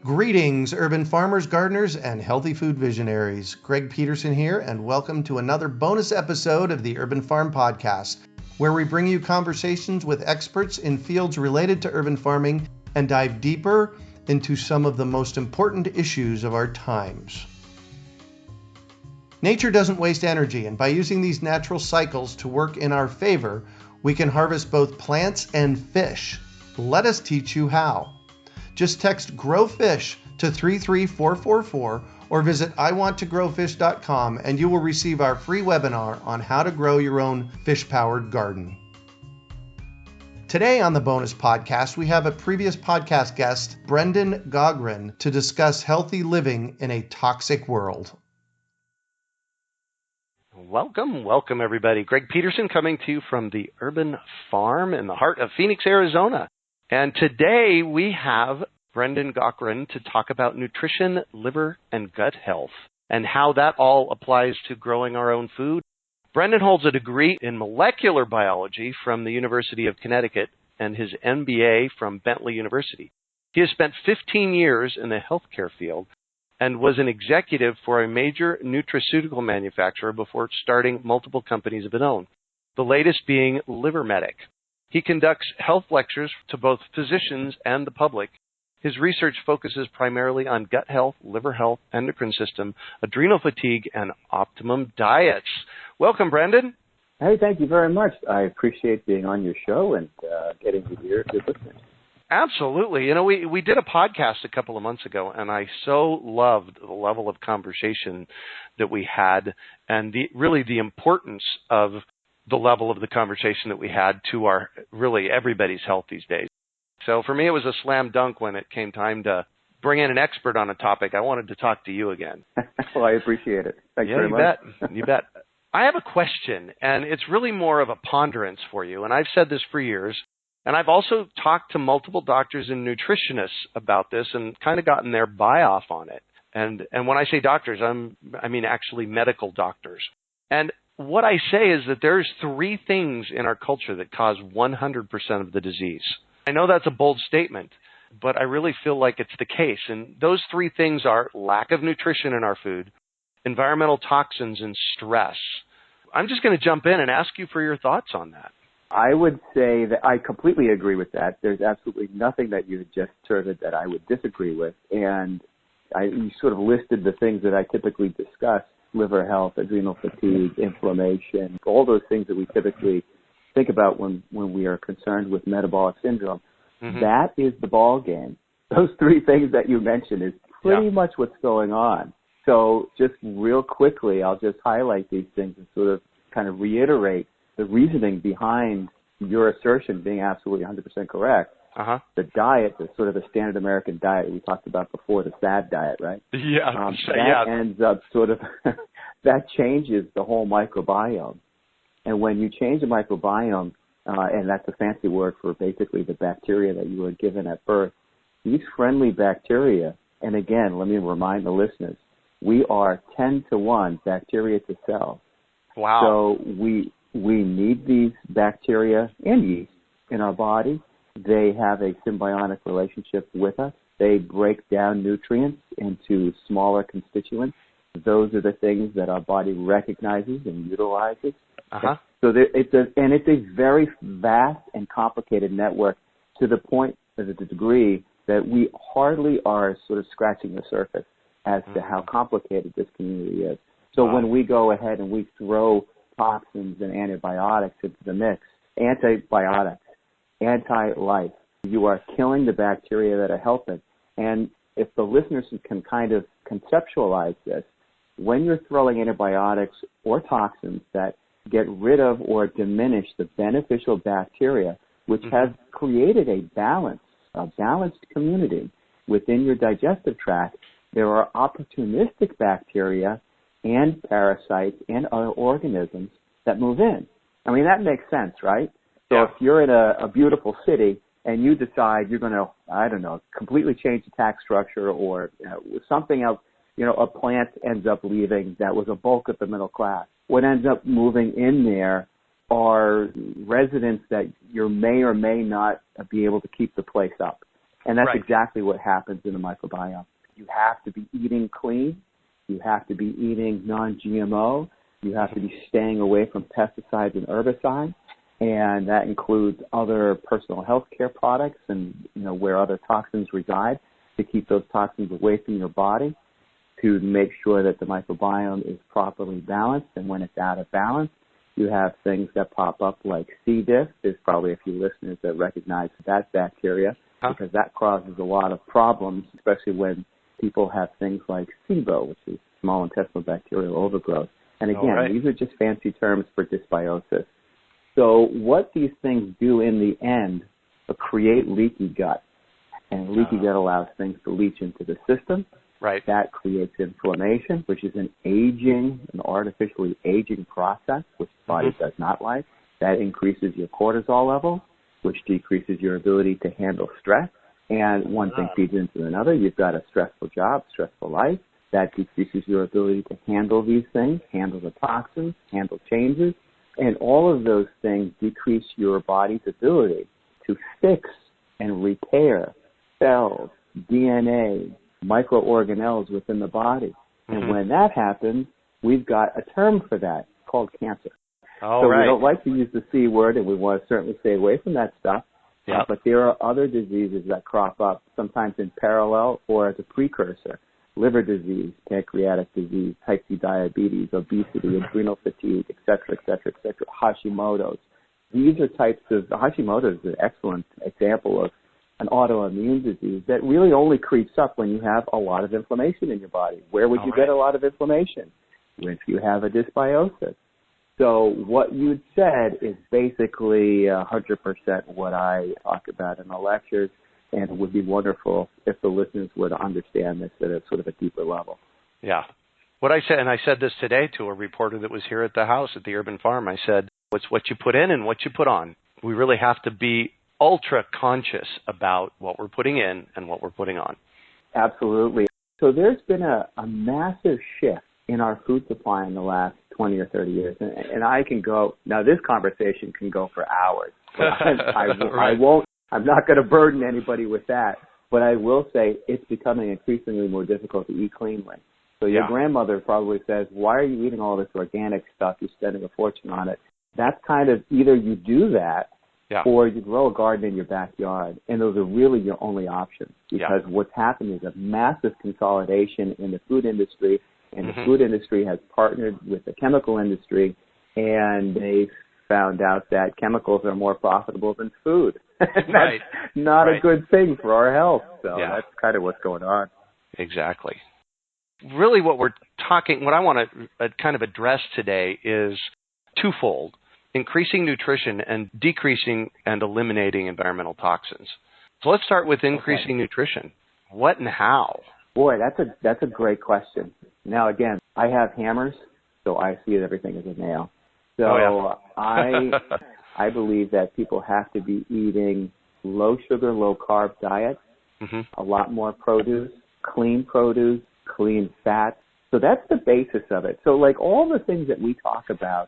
Greetings, urban farmers, gardeners, and healthy food visionaries. Greg Peterson here, and welcome to another bonus episode of the Urban Farm Podcast, where we bring you conversations with experts in fields related to urban farming and dive deeper into some of the most important issues of our times. Nature doesn't waste energy, and by using these natural cycles to work in our favor, we can harvest both plants and fish. Let us teach you how. Just text Grow Fish to 33444 or visit iwanttogrowfish.com and you will receive our free webinar on how to grow your own fish-powered garden. Today on the bonus podcast, we have a previous podcast guest, Brendan Gaughran, to discuss healthy living in a toxic world. Welcome everybody. Greg Peterson coming to you from the Urban Farm in the heart of Phoenix, Arizona. And today we have Brendan Gaughran to talk about nutrition, liver, and gut health, and how that all applies to growing our own food. Brendan holds a degree in molecular biology from the University of Connecticut and his MBA from Bentley University. He has spent 15 years in the healthcare field and was an executive for a major nutraceutical manufacturer before starting multiple companies of his own, the latest being LiverMedic. He conducts health lectures to both physicians and the public. His research focuses primarily on gut health, liver health, endocrine system, adrenal fatigue, and optimum diets. Welcome, Brendan. Hey, thank you very much. I appreciate being on your show and getting to hear your listeners. Absolutely. You know, we did a podcast a couple of months ago, and I so loved the level of conversation that we had and the importance of the level of the conversation that we had to our really everybody's health these days. So for me, it was a slam dunk when it came time to bring in an expert on a topic. I wanted to talk to you again. Well, I appreciate it. Thanks very much. You bet. I have a question, and it's really more of a ponderance for you. And I've said this for years, and I've also talked to multiple doctors and nutritionists about this and kind of gotten their buy-off on it. And when I say doctors, I mean actually medical doctors. And what I say is that there's three things in our culture that cause 100% of the disease. I know that's a bold statement, but I really feel like it's the case. And those three things are lack of nutrition in our food, environmental toxins, and stress. I'm just going to jump in and ask you for your thoughts on that. I would say that I completely agree with that. There's absolutely nothing that you just asserted that I would disagree with. And you sort of listed the things that I typically discuss: liver health, adrenal fatigue, inflammation, all those things that we typically think about when we are concerned with metabolic syndrome. Mm-hmm. That is the ball game. Those three things that you mentioned is pretty much what's going on. So just real quickly, I'll just highlight these things and sort of kind of reiterate the reasoning behind your assertion being absolutely 100% correct. Uh-huh. The diet, the sort of the standard American diet we talked about before, the SAD diet, right? Yeah. That ends up sort of, that changes the whole microbiome. And when you change the microbiome, and that's a fancy word for basically the bacteria that you were given at birth, these friendly bacteria, and again, let me remind the listeners, we are 10 to 1 bacteria to cells. Wow. So we need these bacteria and yeast in our body. They have a symbiotic relationship with us. They break down nutrients into smaller constituents. Those are the things that our body recognizes and utilizes. Uh-huh. So it's a very vast and complicated network to the point, to the degree that we hardly are sort of scratching the surface as to how complicated this community is. So when we go ahead and we throw toxins and antibiotics into the mix, antibiotics, anti-life, you are killing the bacteria that are helping. And if the listeners can kind of conceptualize this, when you're throwing antibiotics or toxins that get rid of or diminish the beneficial bacteria, which has created a balanced community within your digestive tract, there are opportunistic bacteria and parasites and other organisms that move in. I mean, that makes sense, right? So if you're in a beautiful city and you decide you're going to, I don't know, completely change the tax structure or something else, a plant ends up leaving that was a bulk of the middle class. What ends up moving in there are residents that you may or may not be able to keep the place up. And that's right. exactly what happens in the microbiome. You have to be eating clean. You have to be eating non-GMO. You have to be staying away from pesticides and herbicides. And that includes other personal health care products and, where other toxins reside, to keep those toxins away from your body, to make sure that the microbiome is properly balanced. And when it's out of balance, you have things that pop up like C. diff. There's probably a few listeners that recognize that bacteria because that causes a lot of problems, especially when people have things like SIBO, which is small intestinal bacterial overgrowth. And again, these are just fancy terms for dysbiosis. So what these things do in the end are create leaky gut. And leaky gut allows things to leach into the system. Right. That creates inflammation, which is an artificially aging process, which the body does not like. That increases your cortisol level, which decreases your ability to handle stress. And one thing feeds into another. You've got a stressful job, stressful life. That decreases your ability to handle these things, handle the toxins, handle changes. And all of those things decrease your body's ability to fix and repair cells, DNA, microorganelles within the body. And when that happens, we've got a term for that called cancer. We don't like to use the C word, and we want to certainly stay away from that stuff. But there are other diseases that crop up, sometimes in parallel or as a precursor. Liver disease, pancreatic disease, type 2 diabetes, obesity, adrenal fatigue, et cetera, Hashimoto's. These are types of, Hashimoto's is an excellent example of an autoimmune disease that really only creeps up when you have a lot of inflammation in your body. Where would you get a lot of inflammation? If you have a dysbiosis. So what you said is basically 100% what I talk about in the lectures, and it would be wonderful if the listeners would understand this at a sort of a deeper level. Yeah. What I said, and I said this today to a reporter that was here at the house at the Urban Farm, I said, it's what you put in and what you put on. We really have to be ultra conscious about what we're putting in and what we're putting on. Absolutely. So there's been a massive shift in our food supply in the last 20 or 30 years. And I can go, now this conversation can go for hours. I won't, I'm not going to burden anybody with that. But I will say it's becoming increasingly more difficult to eat cleanly. So your grandmother probably says, why are you eating all this organic stuff? You're spending a fortune on it. That's kind of either you do that or you grow a garden in your backyard. And those are really your only options because what's happening is a massive consolidation in the food industry. And the food industry has partnered with the chemical industry, and they've found out that chemicals are more profitable than food. That's not a good thing for our health. So that's kind of what's going on. Exactly. Really what I want to kind of address today is twofold: increasing nutrition and decreasing and eliminating environmental toxins. So let's start with increasing nutrition. What and how? Boy, that's a great question. Now, again, I have hammers, so I see everything as a nail. So I believe that people have to be eating low sugar, low carb diets, a lot more produce, clean fats. So that's the basis of it. So like all the things that we talk about,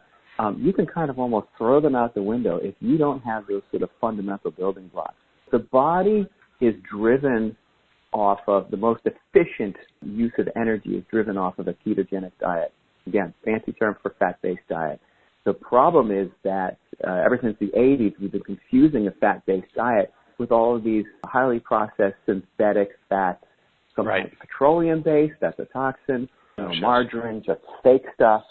you can kind of almost throw them out the window if you don't have those sort of fundamental building blocks. The body is driven off of the most efficient use of energy is driven off of a ketogenic diet. Again, fancy term for fat-based diet. The problem is that ever since the 80s, we've been confusing a fat-based diet with all of these highly processed synthetic fats. Sometimes petroleum-based, that's a toxin, margarine, just fake stuff.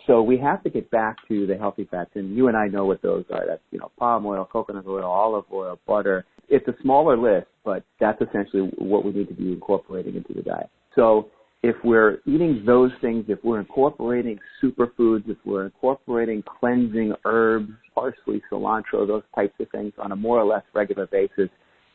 So we have to get back to the healthy fats, and you and I know what those are. That's, palm oil, coconut oil, olive oil, butter. It's a smaller list, but that's essentially what we need to be incorporating into the diet. So if we're eating those things, if we're incorporating superfoods, if we're incorporating cleansing herbs, parsley, cilantro, those types of things on a more or less regular basis,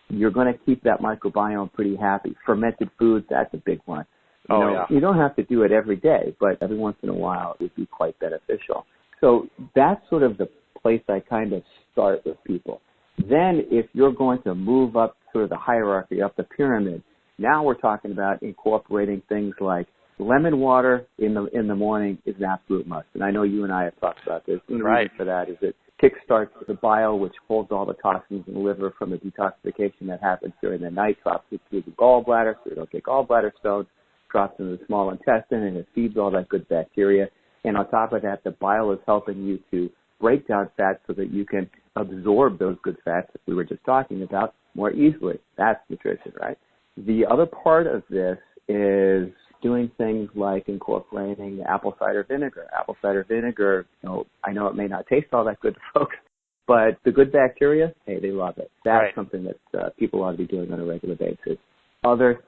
you're going to keep that microbiome pretty happy. Fermented foods, that's a big one. You don't have to do it every day, but every once in a while it would be quite beneficial. So that's sort of the place I kind of start with people. Then if you're going to move up sort of the hierarchy, up the pyramid, now we're talking about incorporating things like lemon water in the morning is an absolute must. And I know you and I have talked about this. The reason for that is it kickstarts the bile, which holds all the toxins in the liver from the detoxification that happens during the night, drops it through the gallbladder so you don't get gallbladder stones, drops into the small intestine, and it feeds all that good bacteria. And on top of that, the bile is helping you to break down fats so that you can absorb those good fats that we were just talking about more easily. That's nutrition, right? The other part of this is doing things like incorporating apple cider vinegar. Apple cider vinegar, I know it may not taste all that good to folks, but the good bacteria, hey, they love it. That's something that people ought to be doing on a regular basis. Other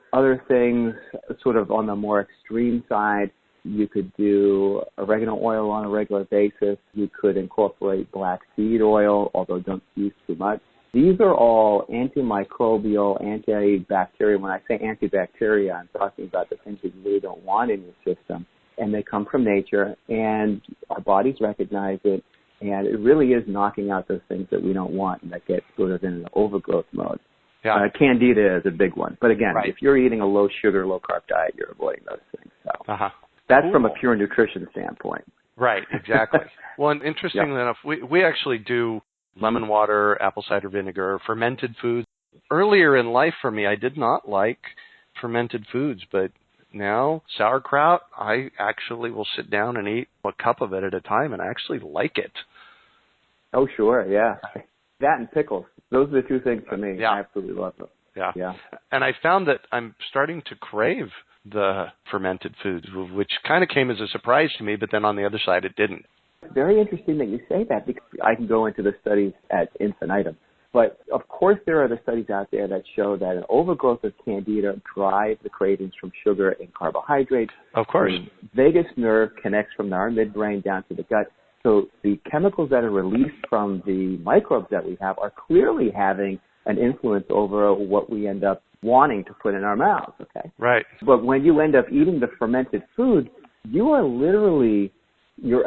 things, sort of on the more extreme side, you could do oregano oil on a regular basis. You could incorporate black seed oil, although don't use too much. These are all antimicrobial, antibacterial. When I say antibacteria, I'm talking about the things that you really don't want in your system. And they come from nature, and our bodies recognize it, and it really is knocking out those things that we don't want and that get sort of in an overgrowth mode. Yeah. Candida is a big one. But again, if you're eating a low-sugar, low-carb diet, you're avoiding those things. So that's from a pure nutrition standpoint. Right, exactly. Well, and interestingly enough, we actually do lemon water, apple cider vinegar, fermented foods. Earlier in life for me, I did not like fermented foods, but now sauerkraut, I actually will sit down and eat a cup of it at a time, and I actually like it. Oh, sure, yeah. That and pickles. Those are the two things for me. I absolutely love them. Yeah. And I found that I'm starting to crave the fermented foods, which kind of came as a surprise to me, but then on the other side, it didn't. Very interesting that you say that, because I can go into the studies at infinitum. But, of course, there are the studies out there that show that an overgrowth of candida drives the cravings from sugar and carbohydrates. Of course. The vagus nerve connects from our midbrain down to the gut. So the chemicals that are released from the microbes that we have are clearly having an influence over what we end up wanting to put in our mouths, okay? Right. But when you end up eating the fermented food, you're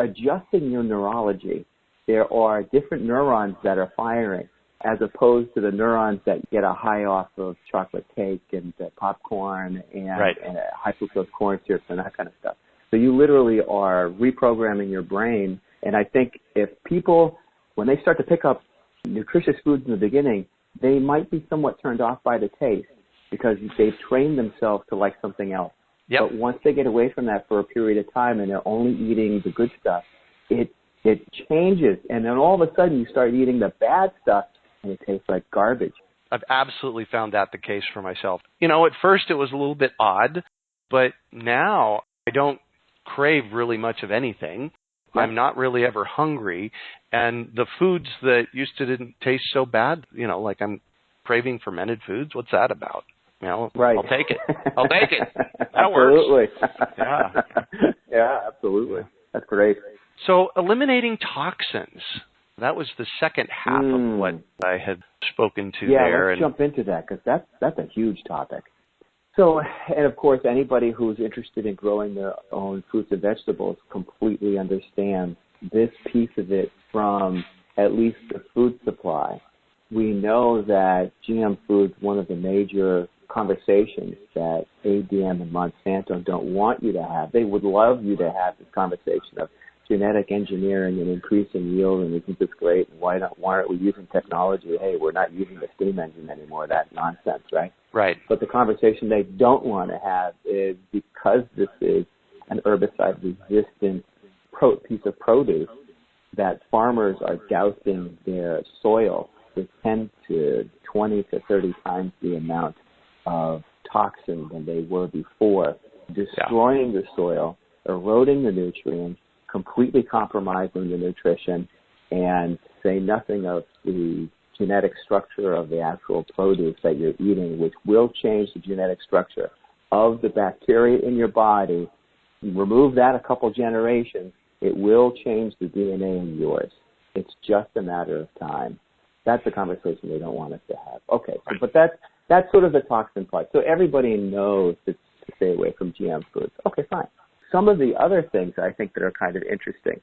adjusting your neurology. There are different neurons that are firing, as opposed to the neurons that get a high off of chocolate cake and popcorn and high fructose corn syrup and that kind of stuff. So you literally are reprogramming your brain. And I think if people, when they start to pick up nutritious foods in the beginning, they might be somewhat turned off by the taste because they've trained themselves to like something else. Yep. But once they get away from that for a period of time and they're only eating the good stuff, it changes. And then all of a sudden you start eating the bad stuff and it tastes like garbage. I've absolutely found that the case for myself. At first it was a little bit odd, but now I don't crave really much of anything. Yeah. I'm not really ever hungry. And the foods that used to didn't taste so bad, like I'm craving fermented foods. What's that about? Right. I'll take it. That absolutely. Works. Yeah, absolutely. That's great. So eliminating toxins, that was the second half of what I had spoken to there. Let's jump into that, because that's a huge topic. So, and of course, anybody who's interested in growing their own fruits and vegetables completely understands this piece of it from at least the food supply. We know that GM foods, one of the major conversations that ADM and Monsanto don't want you to have. They would love you to have this conversation of genetic engineering and increasing yield, and isn't this great? And why aren't we using technology? Hey, we're not using the steam engine anymore. That nonsense, right? Right. But the conversation they don't want to have is, because this is an herbicide-resistant piece of produce, that farmers are dousing their soil with 10 to 20 to 30 times the amount of toxin than they were before, destroying the soil, eroding the nutrients, completely compromising the nutrition, and say nothing of the genetic structure of the actual produce that you're eating, which will change the genetic structure of the bacteria in your body. Remove that a couple generations, it will change the DNA in yours. It's just a matter of time. That's the conversation they don't want us to have. Okay, but that's sort of the toxin part. So everybody knows to stay away from GM foods. Okay, fine. Some of the other things I think that are kind of interesting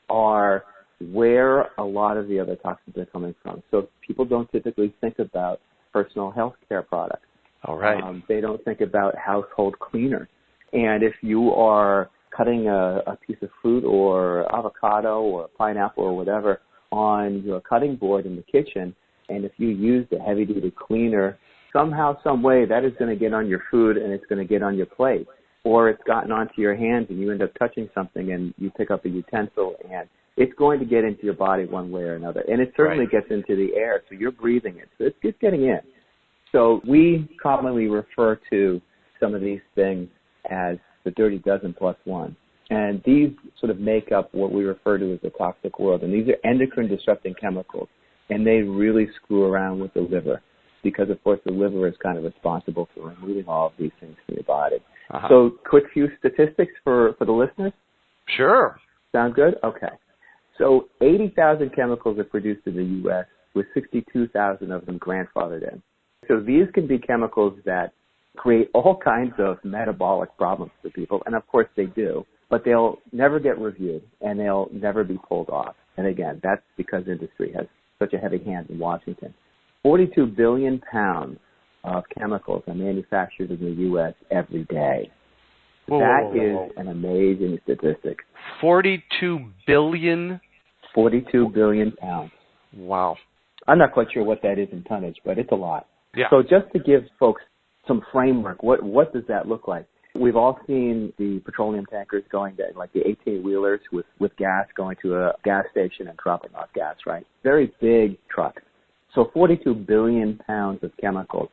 are where a lot of the other toxins are coming from. So people don't typically think about personal health care products. All right. They don't think about household cleaners. And if you are cutting a piece of fruit or avocado or pineapple or whatever on your cutting board in the kitchen, and if you use the heavy-duty cleaner, somehow, some way, that is going to get on your food and it's going to get on your plate. Or it's gotten onto your hands and you end up touching something and you pick up a utensil and it's going to get into your body one way or another. And it certainly gets into the air, so you're breathing it. So it's getting in. So we commonly refer to some of these things as the dirty dozen plus one. And these sort of make up what we refer to as the toxic world. And these are endocrine disrupting chemicals. And they really screw around with the liver because, of course, the liver is kind of responsible for removing all of these things from your body. Uh-huh. So quick few statistics for the listeners? Sure. Sound good? Okay. So 80,000 chemicals are produced in the U.S., with 62,000 of them grandfathered in. So these can be chemicals that create all kinds of metabolic problems for people, and of course they do, but they'll never get reviewed and they'll never be pulled off. And again, that's because industry has such a heavy hand in Washington. 42 billion pounds of chemicals are manufactured in the U.S. every day. That is an amazing statistic. 42 billion? 42 billion pounds. Wow. I'm not quite sure what that is in tonnage, but it's a lot. Yeah. So just to give folks some framework, what does that look like? We've all seen the petroleum tankers going there, like the 18-wheelers with gas going to a gas station and dropping off gas, right? Very big trucks. So 42 billion pounds of chemicals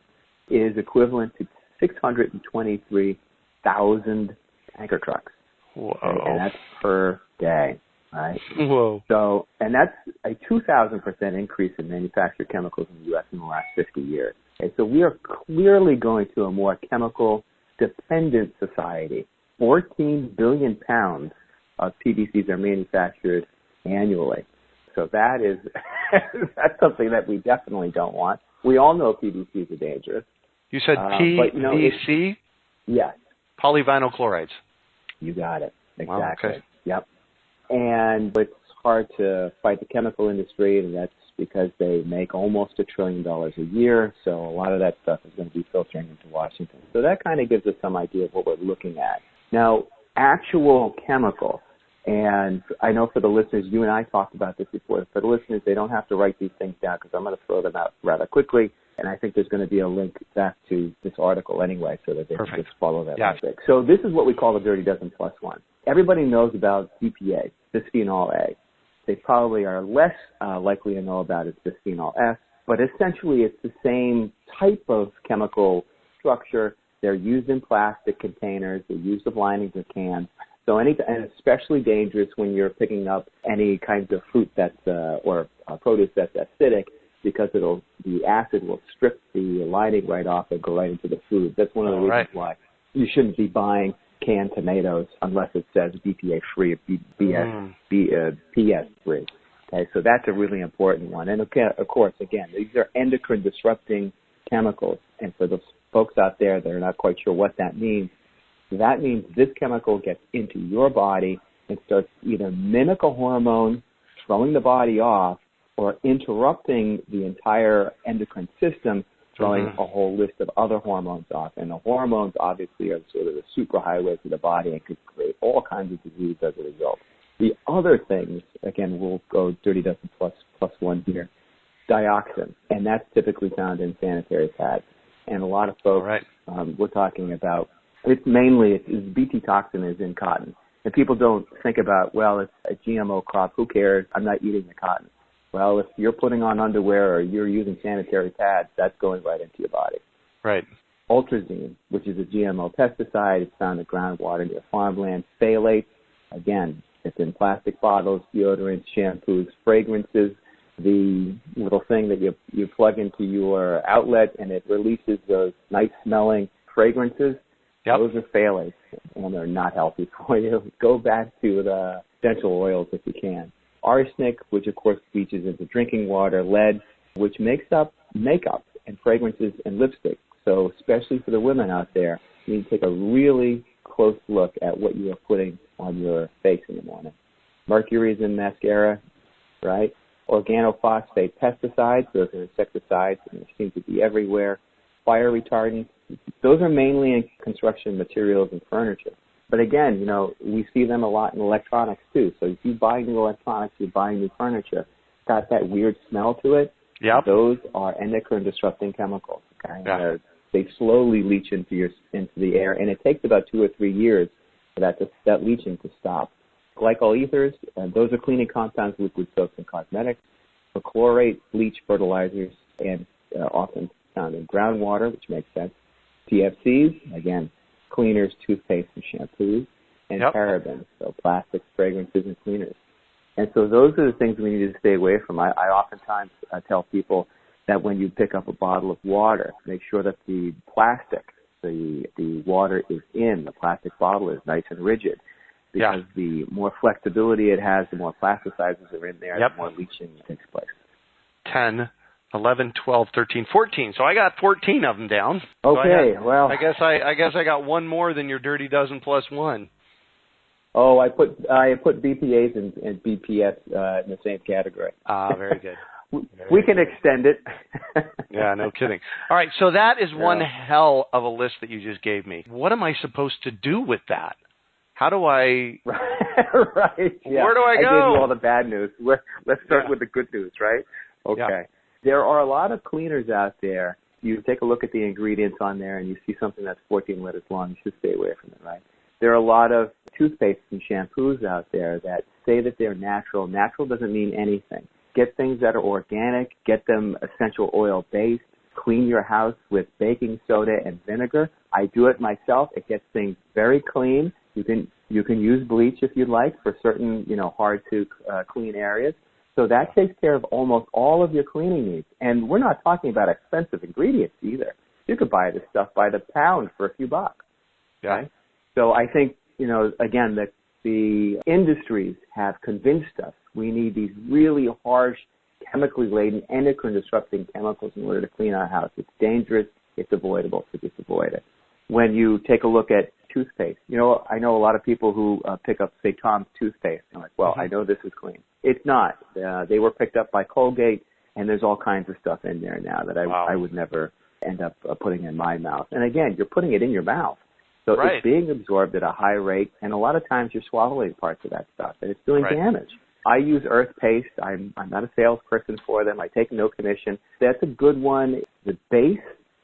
is equivalent to 623,000 tanker trucks. Whoa. Okay? And that's per day, right? Whoa. So, and that's a 2,000% increase in manufactured chemicals in the U.S. in the last 50 years. Okay? So we are clearly going to a more chemical-dependent society. 14 billion pounds of PVCs are manufactured annually. So that is that's something that we definitely don't want. We all know PVCs are dangerous. You said PVC? Yes. Polyvinyl chlorides. You got it. Exactly. Wow, okay. Yep. And it's hard to fight the chemical industry, and that's because they make almost $1 trillion a year. So a lot of that stuff is going to be filtering into Washington. So that kind of gives us some idea of what we're looking at. Now, actual chemicals. And I know for the listeners, you and I talked about this before. For the listeners, they don't have to write these things down because I'm going to throw them out rather quickly. And I think there's going to be a link back to this article anyway so that they can just follow that logic. So this is what we call the dirty dozen plus one. Everybody knows about BPA, bisphenol A. They probably are less likely to know about is bisphenol S. But essentially, it's the same type of chemical structure. They're used in plastic containers. They're used with linings of cans. So and especially dangerous when you're picking up any kinds of fruit that's or produce that's acidic, because the acid will strip the lining right off and go right into the food. That's one of the reasons why you shouldn't be buying canned tomatoes unless it says BPA free or PS free. Okay, so that's a really important one. And okay, of course, again, these are endocrine disrupting chemicals. And for those folks out there that are not quite sure what that means this chemical gets into your body and starts either mimic a hormone, throwing the body off, or interrupting the entire endocrine system, throwing a whole list of other hormones off. And the hormones obviously are sort of the superhighways of the body and could create all kinds of disease as a result. The other things, again, we'll go dirty dozen plus one here, dioxin, and that's typically found in sanitary pads. And a lot of folks we're talking about, it's BT toxin is in cotton. And people don't think about, well, it's a GMO crop, who cares, I'm not eating the cotton. Well, if you're putting on underwear or you're using sanitary pads, that's going right into your body. Right. Ultrazine, which is a GMO pesticide, it's found in groundwater near farmland. Phthalates, again, it's in plastic bottles, deodorants, shampoos, fragrances. The little thing that you plug into your outlet and it releases those nice-smelling fragrances. Yep. Those are phthalates, and they're not healthy for you. Go back to the essential oils if you can. Arsenic, which of course leaches into drinking water. Lead, which makes up makeup and fragrances and lipstick. So especially for the women out there, you need to take a really close look at what you are putting on your face in the morning. Mercury is in mascara, right? Organophosphate pesticides, those are insecticides, and they seem to be everywhere. Fire retardants, those are mainly in construction materials and furniture. But again, you know, we see them a lot in electronics too. So if you buy new electronics, you buy new furniture, it's got that weird smell to it. Yep. Those are endocrine disrupting chemicals. Okay, Yeah. they slowly leach into the air, and it takes about 2 or 3 years for that leaching to stop. Glycol ethers, those are cleaning compounds, liquid soaps, and cosmetics. Perchlorate, bleach, fertilizers, and often found in groundwater, which makes sense. PFCs, again, cleaners, toothpaste, and shampoos, and parabens, so plastics, fragrances, and cleaners. And so those are the things we need to stay away from. I oftentimes tell people that when you pick up a bottle of water, make sure that the plastic, the water is in, the plastic bottle is nice and rigid, because the more flexibility it has, the more plasticizers are in there, the more leaching takes place. 10, 11, 12, 13, 14. So I got 14 of them down. Okay, so well. I guess I got one more than your dirty dozen plus one. Oh, I put BPAs and BPS in the same category. Very good. We can extend it. Yeah, no kidding. All right, so that is one hell of a list that you just gave me. What am I supposed to do with that? How do I... Right. Yeah. Where do I go? I gave you all the bad news. Let's start with the good news, right? Okay. Yeah. There are a lot of cleaners out there. You take a look at the ingredients on there and you see something that's 14 letters long, you should stay away from it, right? There are a lot of toothpastes and shampoos out there that say that they're natural. Natural doesn't mean anything. Get things that are organic. Get them essential oil based. Clean your house with baking soda and vinegar. I do it myself. It gets things very clean. You can use bleach if you'd like for certain, hard to clean areas. So that takes care of almost all of your cleaning needs. And we're not talking about expensive ingredients either. You could buy this stuff by the pound for a few bucks. Yeah. Right? So I think, again, that the industries have convinced us we need these really harsh, chemically laden, endocrine disrupting chemicals in order to clean our house. It's dangerous. It's avoidable. So just avoid it. When you take a look at toothpaste, I know a lot of people who pick up, say, Tom's toothpaste. I'm like, well, I know this is clean. It's not. They were picked up by Colgate, and there's all kinds of stuff in there now that I would never end up putting in my mouth. And again, you're putting it in your mouth. So it's being absorbed at a high rate, and a lot of times you're swallowing parts of that stuff, and it's doing damage. I use earth paste. I'm not a salesperson for them. I take no commission. That's a good one. The base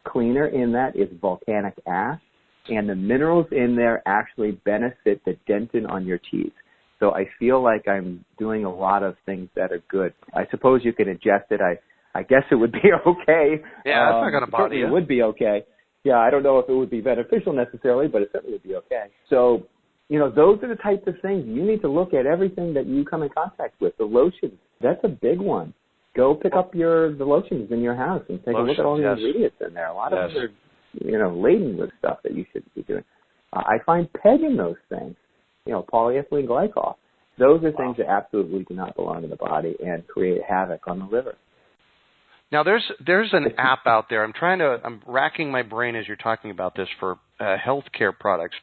cleaner in that is volcanic ash, and the minerals in there actually benefit the dentin on your teeth. So I feel like I'm doing a lot of things that are good. I suppose you can ingest it. I guess it would be okay. Yeah, that's not going to bother you. It would be okay. Yeah, I don't know if it would be beneficial necessarily, but it certainly would be okay. So, those are the types of things. You need to look at everything that you come in contact with. The lotions, that's a big one. Go pick up the lotions in your house and take a look at all the ingredients in there. A lot of them are, laden with stuff that you should be doing. I find PEG in those things, polyethylene glycol. Those are things that absolutely do not belong in the body and create havoc on the liver. Now, there's an app out there. I'm racking my brain as you're talking about this for healthcare products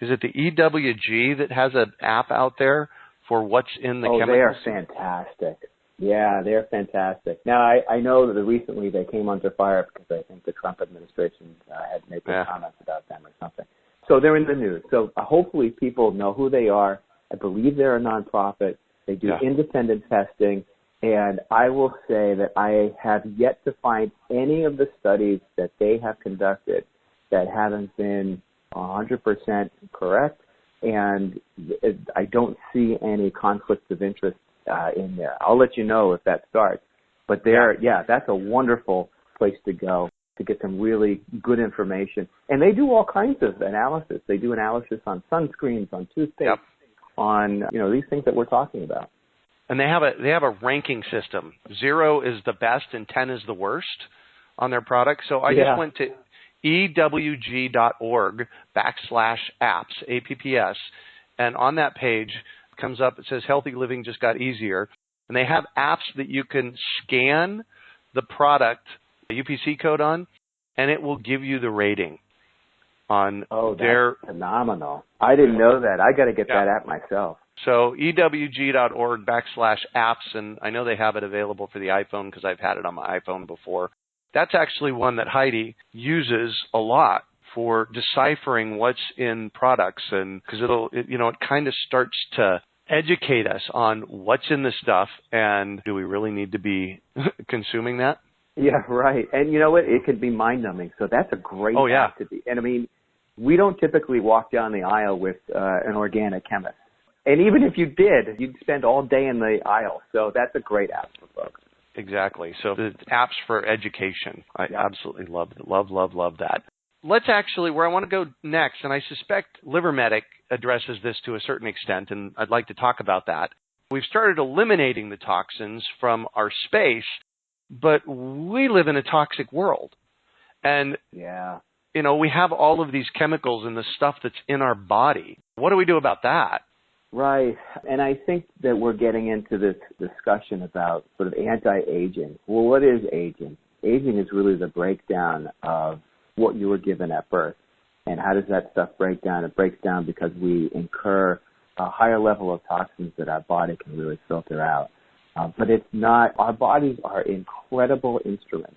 is it the EWG that has an app out there for what's in the chemicals? Oh, they are fantastic. Yeah, they're fantastic. Now, I know that recently they came under fire because I think the Trump administration had made some comments about them or something. So they're in the news. So hopefully people know who they are. I believe they're a nonprofit. They do independent testing. And I will say that I have yet to find any of the studies that they have conducted that haven't been 100% correct. And I don't see any conflicts of interest in there. I'll let you know if that starts. But that's a wonderful place to go to get some really good information. And they do all kinds of analysis. They do analysis on sunscreens, on toothpaste, on these things that we're talking about. And they have a ranking system. 0 is the best and 10 is the worst on their products. So I just went to ewg.org /apps, APPS, and on that page comes up, it says Healthy Living just got easier. And they have apps that you can scan the product, the UPC code on, and it will give you the rating on that's phenomenal. I didn't know that. I got to get that app myself. So ewg.org /apps, and I know they have it available for the iPhone because I've had it on my iPhone before. That's actually one that Heidi uses a lot for deciphering what's in products, and because it kind of starts to educate us on what's in the stuff and do we really need to be consuming that? Yeah, right. And you know what? It can be mind-numbing. So that's a great app to be. And I mean, we don't typically walk down the aisle with an organic chemist. And even if you did, you'd spend all day in the aisle. So that's a great app for folks. Exactly. So the apps for education. I absolutely love that. Let's actually, where I want to go next, and I suspect LiverMedic addresses this to a certain extent, and I'd like to talk about that. We've started eliminating the toxins from our space, but we live in a toxic world. And, we have all of these chemicals and the stuff that's in our body. What do we do about that? Right. And I think that we're getting into this discussion about sort of anti-aging. Well, what is aging? Aging is really the breakdown of what you were given at birth. And how does that stuff break down? It breaks down because we incur a higher level of toxins that our body can really filter out. But it's not, our bodies are incredible instruments.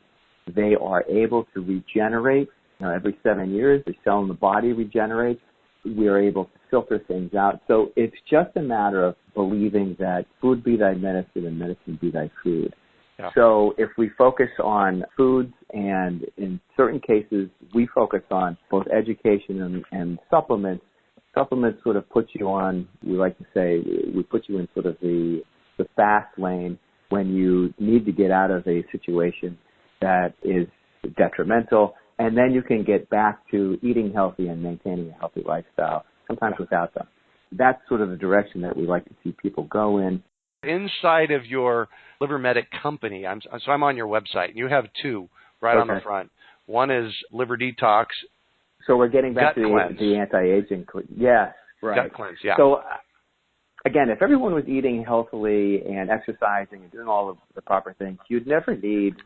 They are able to regenerate. Every 7 years, the cell in the body regenerates. We are able to filter things out. So it's just a matter of believing that food be thy medicine and medicine be thy food. Yeah. So if we focus on foods, and in certain cases we focus on both education and supplements, supplements sort of put you on, we like to say, we put you in sort of the fast lane when you need to get out of a situation that is detrimental, and then you can get back to eating healthy and maintaining a healthy lifestyle, sometimes without them. That's sort of the direction that we like to see people go in. Inside of your LiverMedic company, I'm on your website. You have two right on the front. One is Liver Detox. So we're getting back to the anti-aging. Yes, right. Gut cleanse, yeah. So again, if everyone was eating healthily and exercising and doing all of the proper things, you'd never need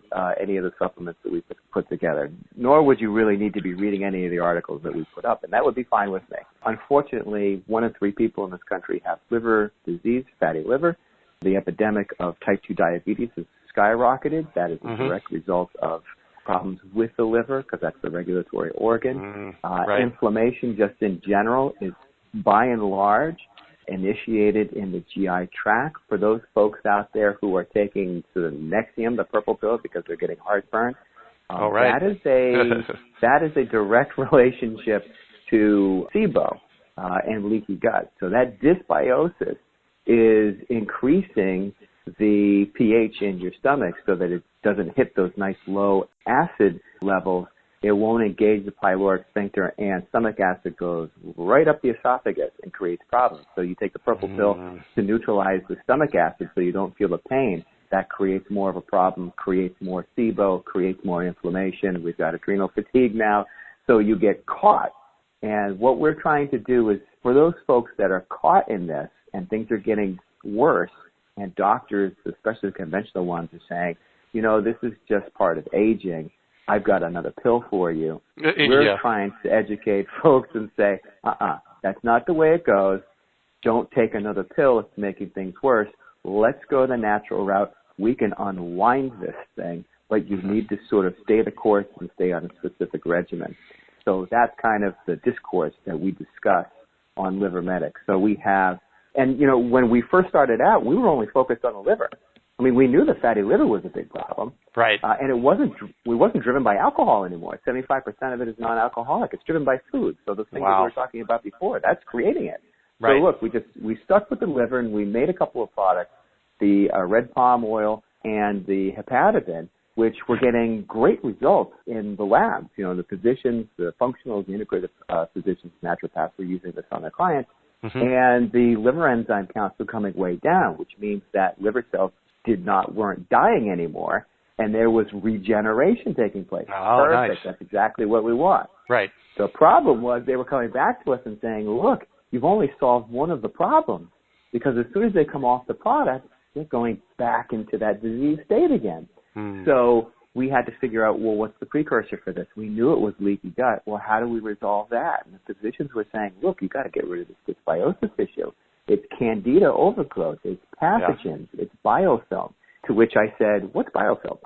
any of the supplements that we put together, nor would you really need to be reading any of the articles that we put up, and that would be fine with me. Unfortunately, 1 in 3 people in this country have liver disease, fatty liver. The epidemic of type 2 diabetes has skyrocketed. That is a direct result of problems with the liver, because that's the regulatory organ. Right. Inflammation just in general is, by and large, initiated in the GI tract. For those folks out there who are taking sort of Nexium, the purple pill, because they're getting heartburn, right. that is a direct relationship to SIBO and leaky gut. So that dysbiosis is increasing the pH in your stomach so that it doesn't hit those nice low acid levels. It won't engage the pyloric sphincter, and stomach acid goes right up the esophagus and creates problems. So you take the purple pill to neutralize the stomach acid so you don't feel the pain. That creates more of a problem, creates more SIBO, creates more inflammation. We've got adrenal fatigue now. So you get caught. And what we're trying to do is, for those folks that are caught in this and things are getting worse, and doctors, especially the conventional ones, are saying, this is just part of aging. I've got another pill for you. We're trying to educate folks and say, that's not the way it goes. Don't take another pill. It's making things worse. Let's go the natural route. We can unwind this thing, but you need to sort of stay the course and stay on a specific regimen. So that's kind of the discourse that we discuss on LiverMedic. So we have, and when we first started out, we were only focused on the liver. I mean, we knew the fatty liver was a big problem. Right. And it wasn't driven by alcohol anymore. 75% of it is non-alcoholic. It's driven by food. So the things that we were talking about before, that's creating it. Right. So look, we stuck with the liver, and we made a couple of products, the red palm oil and the hepatidin, which were getting great results in the labs. The physicians, the functionals, the integrative physicians, naturopaths were using this on their clients. And the liver enzyme counts were coming way down, which means that liver cells weren't dying anymore, and there was regeneration taking place. Oh, perfect. Nice. That's exactly what we want. Right. The problem was they were coming back to us and saying, look, you've only solved one of the problems, because as soon as they come off the product, they're going back into that disease state again. So we had to figure out, well, what's the precursor for this? We knew it was leaky gut. Well, how do we resolve that? And the physicians were saying, look, you've got to get rid of this dysbiosis issue. It's candida overgrowth. It's pathogens. It's biofilm. To which I said, what's biofilm?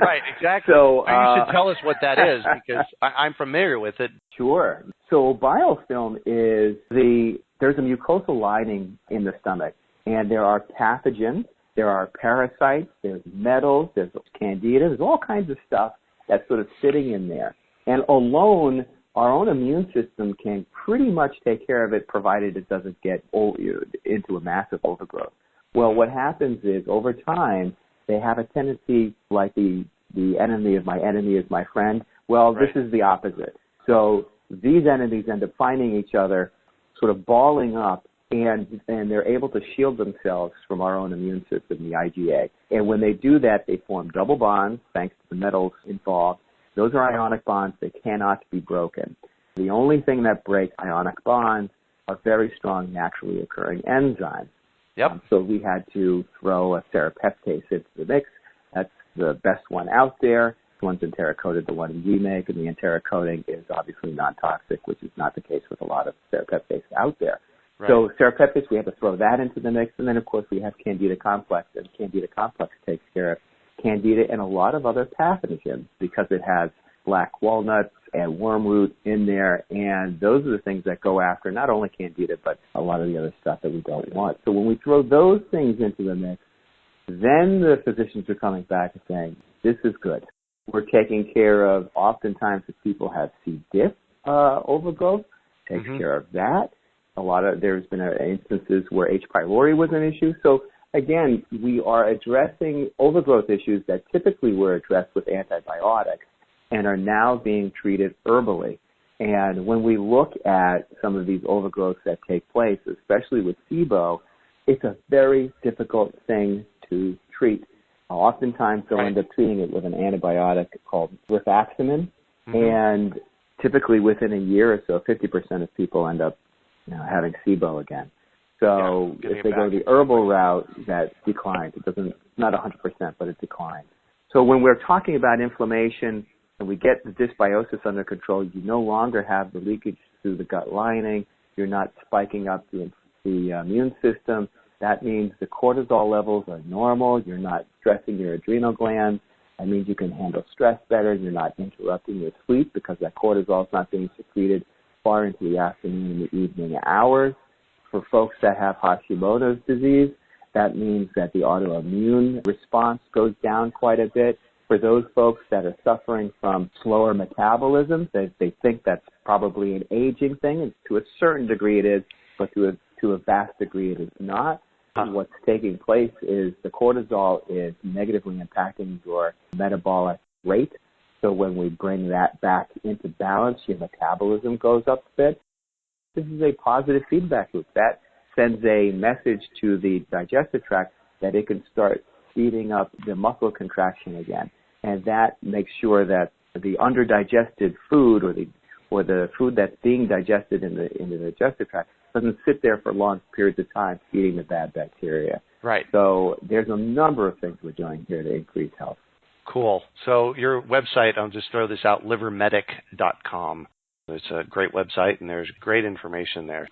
Right, exactly. So you should tell us what that is, because I'm familiar with it. Sure. So biofilm is there's a mucosal lining in the stomach, and there are pathogens, there are parasites, there's metals, there's candida, there's all kinds of stuff that's sort of sitting in there. And alone, our own immune system can pretty much take care of it, provided it doesn't get into a massive overgrowth. Well, what happens is, over time, they have a tendency, like the enemy of my enemy is my friend. Well, right. This is the opposite. So these enemies end up finding each other, sort of balling up, and they're able to shield themselves from our own immune system, the IgA. And when they do that, they form double bonds, thanks to the metals involved. Those are ionic bonds. They cannot be broken. The only thing that breaks ionic bonds are very strong, naturally occurring enzymes. Yep. So we had to throw a serrapeptase into the mix. That's the best one out there. The one's enteric-coated, the one we make, and the enteric coating is obviously non-toxic, which is not the case with a lot of serrapeptase out there. Right. So serrapeptase, we have to throw that into the mix, and then, of course, we have Candida complex, and Candida complex takes care of Candida and a lot of other pathogens because it has black walnuts and wormroot in there, and those are the things that go after not only Candida, but a lot of the other stuff that we don't want. So when we throw those things into the mix, then the physicians are coming back and saying, this is good. We're taking care of, oftentimes if people have C. diff overgrowth, takes care of that. There's been instances where H. pylori was an issue. So again, we are addressing overgrowth issues that typically were addressed with antibiotics and are now being treated herbally. And when we look at some of these overgrowths that take place, especially with SIBO, it's a very difficult thing to treat. Oftentimes they'll end up treating it with an antibiotic called rifaximin, and typically within a year or so, 50% of people end up having SIBO again. So if they go the herbal route, that declines. Not 100%, but it declines. So when we're talking about inflammation and we get the dysbiosis under control, you no longer have the leakage through the gut lining. You're not spiking up the immune system. That means the cortisol levels are normal. You're not stressing your adrenal glands. That means you can handle stress better. You're not interrupting your sleep because that cortisol is not being secreted far into the afternoon and the evening hours. For folks that have Hashimoto's disease, that means that the autoimmune response goes down quite a bit. For those folks that are suffering from slower metabolism, they think that's probably an aging thing, and to a certain degree it is, but to a vast degree it is not. What's taking place is the cortisol is negatively impacting your metabolic rate. So when we bring that back into balance, your metabolism goes up a bit. This is a positive feedback loop. That sends a message to the digestive tract that it can start speeding up the muscle contraction again. And that makes sure that the underdigested food or the food that's being digested in the digestive tract doesn't sit there for long periods of time feeding the bad bacteria. Right. So there's a number of things we're doing here to increase health. Cool. So your website, I'll just throw this out, livermedic.com. It's a great website, and there's great information there.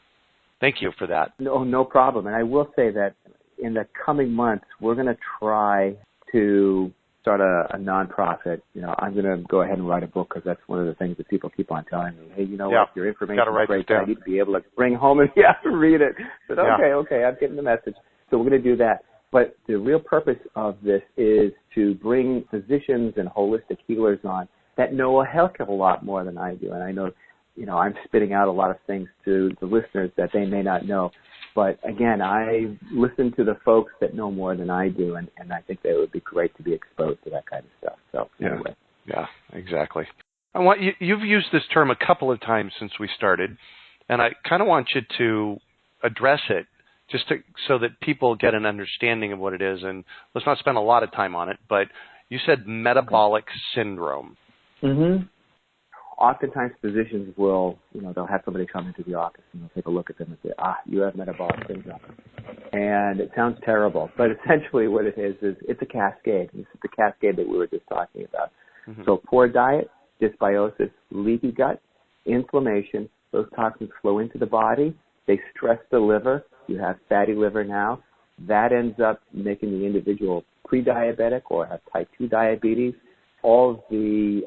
Thank you for that. No problem. And I will say that in the coming months, we're going to try to start a nonprofit. I'm going to go ahead and write a book because that's one of the things that people keep on telling me. Hey, what? Your information is great. I need to be able to bring home and read it. But okay, I'm getting the message. So we're going to do that. But the real purpose of this is to bring physicians and holistic healers on that know a heck of a lot more than I do. And I know, I'm spitting out a lot of things to the listeners that they may not know. But again, I listen to the folks that know more than I do, and I think that it would be great to be exposed to that kind of stuff. So anyway. Yeah, exactly. You've used this term a couple of times since we started, and I kind of want you to address it so that people get an understanding of what it is. And let's not spend a lot of time on it, but you said metabolic syndrome. Mm-hmm. Oftentimes physicians will, they'll have somebody come into the office and they'll take a look at them and say, you have metabolic syndrome. And it sounds terrible, but essentially what it is it's a cascade. This is the cascade that we were just talking about. Mm-hmm. So poor diet, dysbiosis, leaky gut, inflammation, those toxins flow into the body. They stress the liver. You have fatty liver now. That ends up making the individual pre-diabetic or have type 2 diabetes, all of the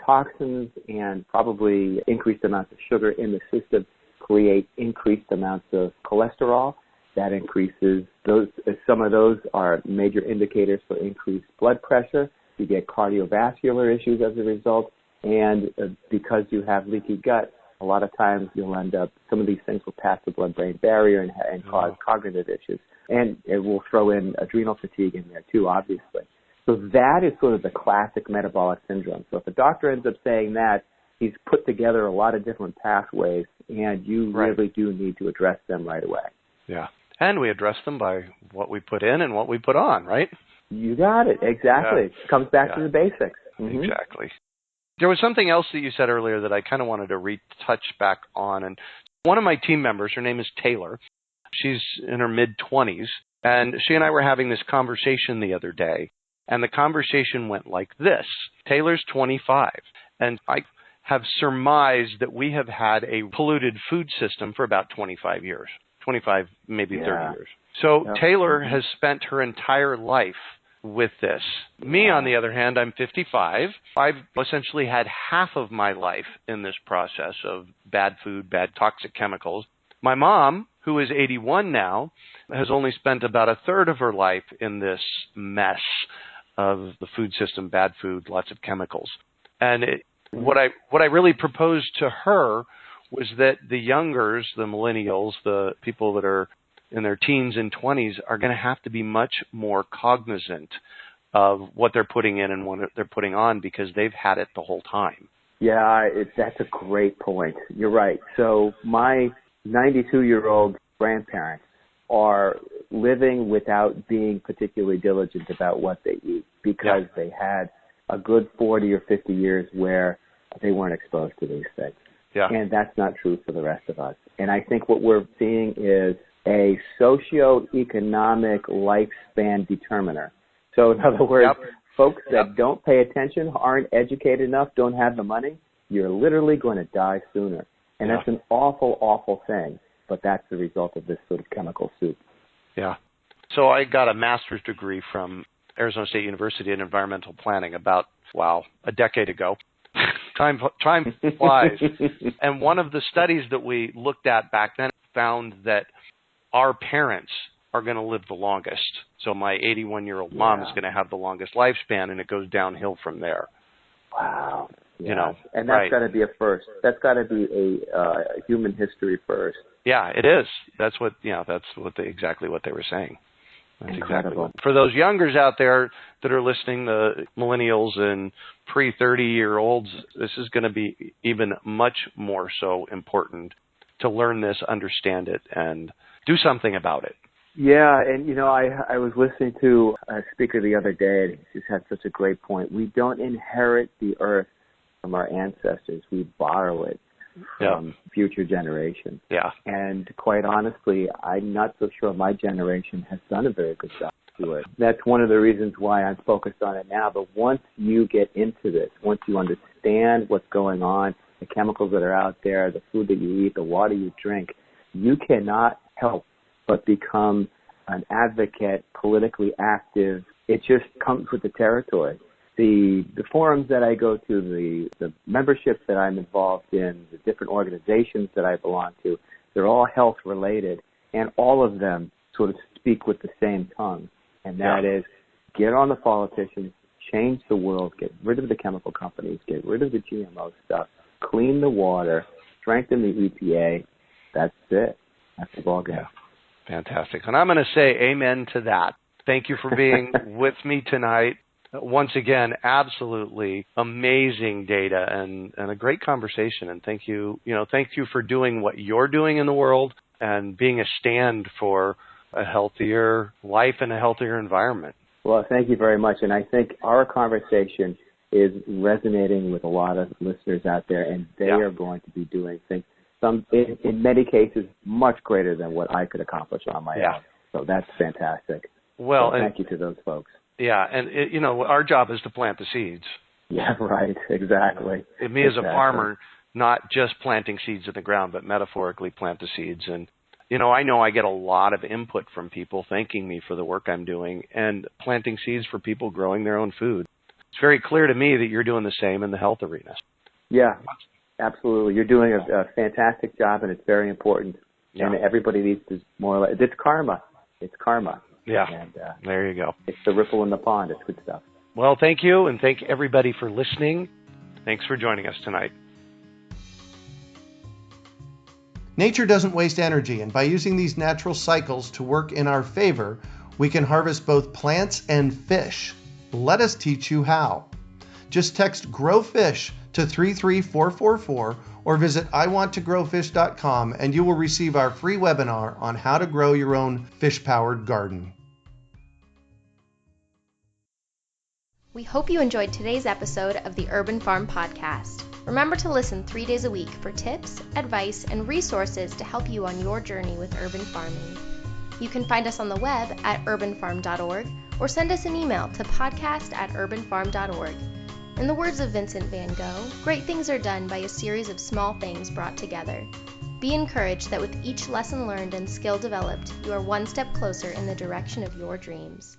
toxins and probably increased amounts of sugar in the system create increased amounts of cholesterol. That increases those. Some of those are major indicators for increased blood pressure. You get cardiovascular issues as a result. And because you have leaky gut, a lot of times you'll end up, some of these things will pass the blood-brain barrier and cause cognitive issues. And it will throw in adrenal fatigue in there too, obviously. So that is sort of the classic metabolic syndrome. So if a doctor ends up saying that, he's put together a lot of different pathways, and you really do need to address them right away. Yeah. And we address them by what we put in and what we put on, right? You got it. Exactly. Yeah. It comes back to the basics. Mm-hmm. Exactly. There was something else that you said earlier that I kind of wanted to retouch back on. And one of my team members, her name is Taylor. She's in her mid-20s. And she and I were having this conversation the other day. And the conversation went like this. Taylor's 25. And I have surmised that we have had a polluted food system for about 25 years. 25, maybe 30 years. So Taylor has spent her entire life with this. Me, on the other hand, I'm 55. I've essentially had half of my life in this process of bad food, bad toxic chemicals. My mom, who is 81 now, has only spent about a third of her life in this mess of the food system, bad food, lots of chemicals. And what I really proposed to her was that the youngers, the millennials, the people that are in their teens and 20s are going to have to be much more cognizant of what they're putting in and what they're putting on because they've had it the whole time. Yeah, that's a great point. You're right. So my 92-year-old grandparents are living without being particularly diligent about what they eat because they had a good 40 or 50 years where they weren't exposed to these things. Yeah. And that's not true for the rest of us. And I think what we're seeing is a socio-economic lifespan determiner. So in other words, folks that don't pay attention, aren't educated enough, don't have the money, you're literally going to die sooner. And that's an awful, awful thing. But that's the result of this sort of chemical soup. Yeah. So I got a master's degree from Arizona State University in environmental planning about, a decade ago. Time flies. And one of the studies that we looked at back then found that our parents are going to live the longest. So my 81-year-old mom is going to have the longest lifespan, and it goes downhill from there. Wow. Yeah. You know, and that's got to be a first. That's got to be a human history first. Yeah, it is. That's exactly what they were saying. That's incredible. Exactly for those youngers out there that are listening, the millennials and pre-30-year-olds, this is going to be even much more so important to learn this, understand it, and do something about it. Yeah, and I was listening to a speaker the other day, and he just had such a great point. We don't inherit the earth from our ancestors. We borrow it from future generations. Yeah. And quite honestly, I'm not so sure my generation has done a very good job to it. That's one of the reasons why I'm focused on it now. But once you get into this, once you understand what's going on, the chemicals that are out there, the food that you eat, the water you drink, you cannot help but become an advocate, politically active. It just comes with the territory. The forums that I go to, the memberships that I'm involved in, the different organizations that I belong to, they're all health related, and all of them sort of speak with the same tongue, and that is get on the politicians, change the world, get rid of the chemical companies, get rid of the GMO stuff, clean the water, strengthen the EPA. That's it. That's the ballgame. Yeah. Fantastic. And I'm going to say amen to that. Thank you for being with me tonight. Once again, absolutely amazing data and a great conversation. And thank you for doing what you're doing in the world and being a stand for a healthier life and a healthier environment. Well, thank you very much. And I think our conversation is resonating with a lot of listeners out there, and they are going to be doing things, in many cases, much greater than what I could accomplish on my own. So that's fantastic. Well, so thank you to those folks. Yeah, and our job is to plant the seeds. Yeah, right, exactly. Me as a farmer, not just planting seeds in the ground, but metaphorically plant the seeds. And I know I get a lot of input from people thanking me for the work I'm doing and planting seeds for people growing their own food. It's very clear to me that you're doing the same in the health arena. Yeah, absolutely. You're doing a fantastic job, and it's very important. Yeah. And everybody needs to more or less, it's karma. It's karma. Yeah, and, there you go. It's the ripple in the pond. It's good stuff. Well, thank you, and thank everybody for listening. Thanks for joining us tonight. Nature doesn't waste energy, and by using these natural cycles to work in our favor, we can harvest both plants and fish. Let us teach you how. Just text GROW FISH to 33444 or visit iwanttogrowfish.com and you will receive our free webinar on how to grow your own fish-powered garden. We hope you enjoyed today's episode of the Urban Farm Podcast. Remember to listen 3 days a week for tips, advice, and resources to help you on your journey with urban farming. You can find us on the web at urbanfarm.org or send us an email to podcast@urbanfarm.org. In the words of Vincent van Gogh, great things are done by a series of small things brought together. Be encouraged that with each lesson learned and skill developed, you are one step closer in the direction of your dreams.